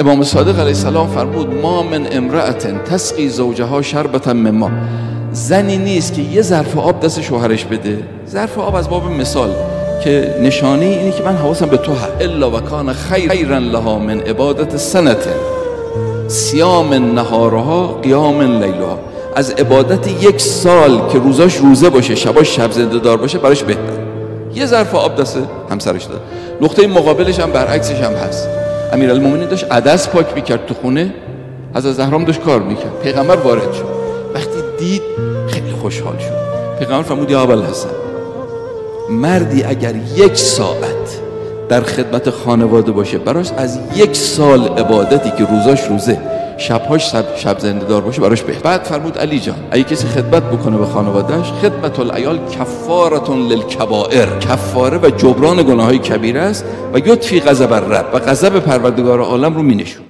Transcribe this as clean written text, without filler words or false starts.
امام صادق علیه السلام فرمود ما من امرأة تسقی زوجها شربة من ماء، زنی نیست که یه ظرف آب دست شوهرش بده. ظرف آب از باب مثال که نشانه اینه که من حواسم به تو هست. الا و کان خیرا لها من عبادت سنة صیام نهارها قیام لیلها، از عبادت یک سال که روزاش روزه باشه شباش شب زنده دار باشه براش بهتر. یه ظرف آب دست همسرش داد. نقطه مقابلش هم برعکسش هم هست. امیرالمومنین داشت عدس پاک میکرد تو خونه، حضرت زهرا داشت کار میکرد. پیغمبر وارد شد، وقتی دید خیلی خوشحال شد. پیغمبر فرمود یا ابوالحسن، مردی اگر یک ساعت در خدمت خانواده باشه براش از یک سال عبادتی که روزاش روزه شبهاش شب زنده دار باشه براش بهتر. بعد فرمود علی جان اگه کسی خدمت بکنه به خانوادهش، خدمت العیال کفاره للکبائر، کفاره و جبران گناههای کبیره است و یطفی غضب الرب، و غضب پروردگار عالم رو مینشون.